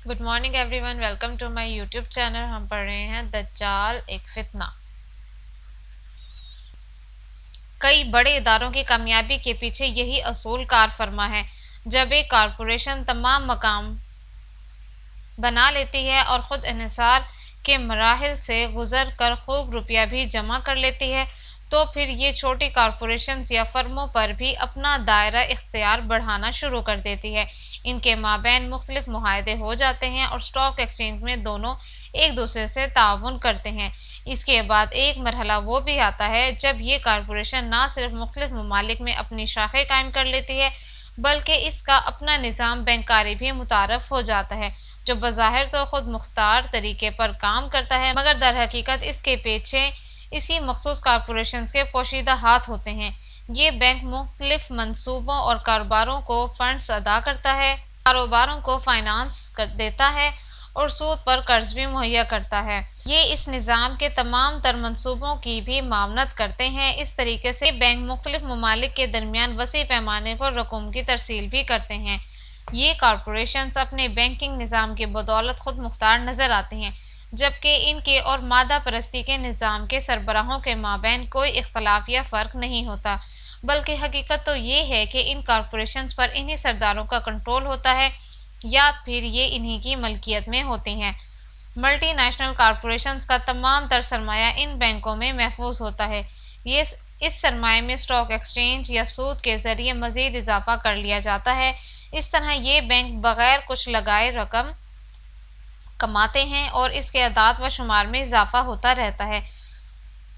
Good morning everyone, welcome to my YouTube channel. हम पढ़ रहे हैं दज्जाल एक फितना। कई बड़े इदारों की कामयाबी के पीछे यही असूल कार फरमा है। जब एक कारपोरेशन तमाम मकाम बना लेती है और ख़ुद इन्हिसार के मराहिल से गुजर कर खूब रुपया भी जमा कर लेती है, तो फिर ये छोटी कारपोरेशंस या फर्मों पर भी अपना दायरा इख्तियार बढ़ाना शुरू कर देती है। इनके माबैन मुख्तलिफ मुआहदे हो जाते हैं और स्टॉक एक्सचेंज में दोनों एक दूसरे से ताउन करते हैं। इसके बाद एक मरहला वो भी आता है जब ये कारपोरेशन ना सिर्फ मुख्तलिफ ममालिक में अपनी शाखें कायम कर लेती है, बल्कि इसका अपना निज़ाम बैंकारी भी मुतारफ़ हो जाता है, जो बज़ाहिर तो खुद मुख्तार तरीके पर काम करता है, मगर दर हकीकत इसके पीछे इसी मखसूस कारपोरेशंस के पोशीदा हाथ होते हैं। ये बैंक मुख्तलिफ मंसूबों और कारोबारों को फंड्स अदा करता है, कारोबारों को फाइनेंस कर देता है और सूद पर कर्ज भी मुहैया करता है। ये इस निज़ाम के तमाम तर मंसूबों की भी मावनत करते हैं। इस तरीके से बैंक मुख्तलिफ ममालिक के दरमियान वसी पैमाने पर रकूम की तरसील भी करते हैं। ये कारपोरेशंस अपने बैंकिंग निज़ाम की बदौलत खुद मुख्तार नज़र आते हैं, जबकि इनके और मादा परस्ती के निज़ाम के सरबराहों के माबैन कोई इख्तलाफ या फ़र्क नहीं होता, बल्कि हकीकत तो ये है कि इन कारपोरेशंस पर इन्हीं सरदारों का कंट्रोल होता है या फिर ये इन्हीं की मलकियत में होती हैं। मल्टी नेशनल कारपोरेशंस का तमाम तर सरमाया इन बैंकों में महफूज होता है। ये इस सरमाए में स्टॉक एक्सचेंज या सूद के ज़रिए मज़ीद इजाफा कर लिया जाता है। इस तरह ये बैंक बग़ैर कुछ लगाए रकम कमाते हैं और इसके अदाद व शुमार में इजाफा होता रहता है।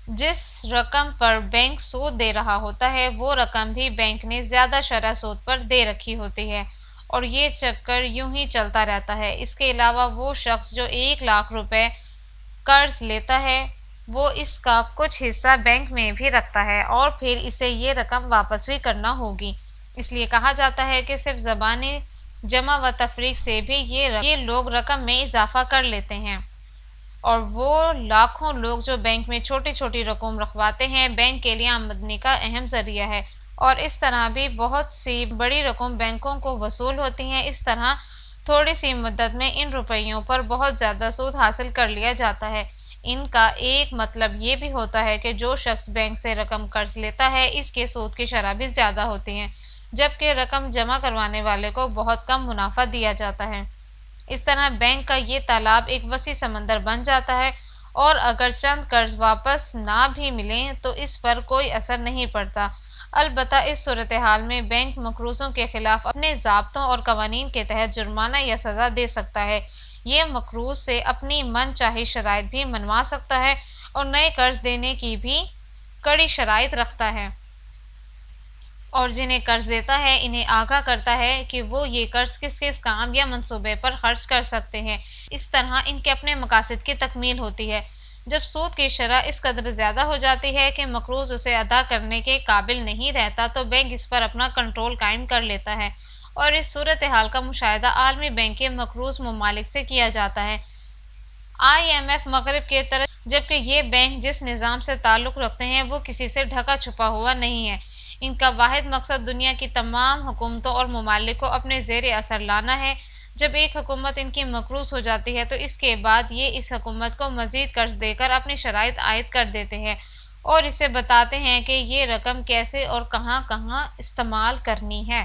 जिस रकम पर बैंक सूद दे रहा होता है, वो रकम भी बैंक ने ज़्यादा शरह सूद पर दे रखी होती है और ये चक्कर यूं ही चलता रहता है। इसके अलावा वो शख्स जो 1 लाख रुपए कर्ज लेता है, वो इसका कुछ हिस्सा बैंक में भी रखता है और फिर इसे ये रकम वापस भी करना होगी। इसलिए कहा जाता है कि सिर्फ ज़बानी जमा व तफरीक से भी ये लोग रकम में इजाफा कर लेते हैं और वो लाखों लोग जो बैंक में छोटी छोटी रकम रखवाते हैं, बैंक के लिए आमदनी का अहम ज़रिया है और इस तरह भी बहुत सी बड़ी रकम बैंकों को वसूल होती हैं। इस तरह थोड़ी सी मुद्दत में इन रुपयों पर बहुत ज़्यादा सूद हासिल कर लिया जाता है। इनका एक मतलब ये भी होता है कि जो शख्स बैंक से रकम कर्ज लेता है, इसके सूद की शरह भी ज़्यादा होती हैं, जबकि रकम जमा करवाने वाले को बहुत कम मुनाफा दिया जाता है। इस तरह बैंक का ये तालाब एक वसी समंदर बन जाता है और अगर चंद कर्ज वापस ना भी मिलें तो इस पर कोई असर नहीं पड़ता। अलबत्ता इस सूरत हाल में बैंक मकरूज़ों के खिलाफ अपने ज़ाब्तों और कवानीन के तहत जुर्माना या सज़ा दे सकता है। ये मकरूज़ से अपनी मन चाही शराइत भी मनवा सकता है और नए कर्ज देने की भी कड़ी शराइत रखता है और जिन्हें कर्ज देता है इन्हें आगाह करता है कि वो ये कर्ज किस किस काम या मंसूबे पर खर्च कर सकते हैं। इस तरह इनके अपने मकासद की तकमील होती है। जब सूद की शरह इस कदर ज़्यादा हो जाती है कि मकरूज़ उसे अदा करने के काबिल नहीं रहता, तो बैंक इस पर अपना कंट्रोल कायम कर लेता है और इस सूरत हाल का मुशाहिदा आलमी बैंक के मकरूज़ ममालिक से किया जाता है। IMF मगरब के तरफ, जबकि ये बैंक जिस निज़ाम से ताल्लुक़ रखते हैं वो किसी से ढका छुपा हुआ नहीं है। इनका वाहिद मकसद दुनिया की तमाम हुकूमतों और ममालिक को अपने ज़ेर असर लाना है। जब एक हुकूमत इनकी मकरूज़ हो जाती है तो इसके बाद ये इस हुकूमत को मज़ीद कर्ज देकर अपनी शराइत आयद कर देते हैं और इसे बताते हैं कि ये रकम कैसे और कहाँ कहाँ इस्तेमाल करनी है।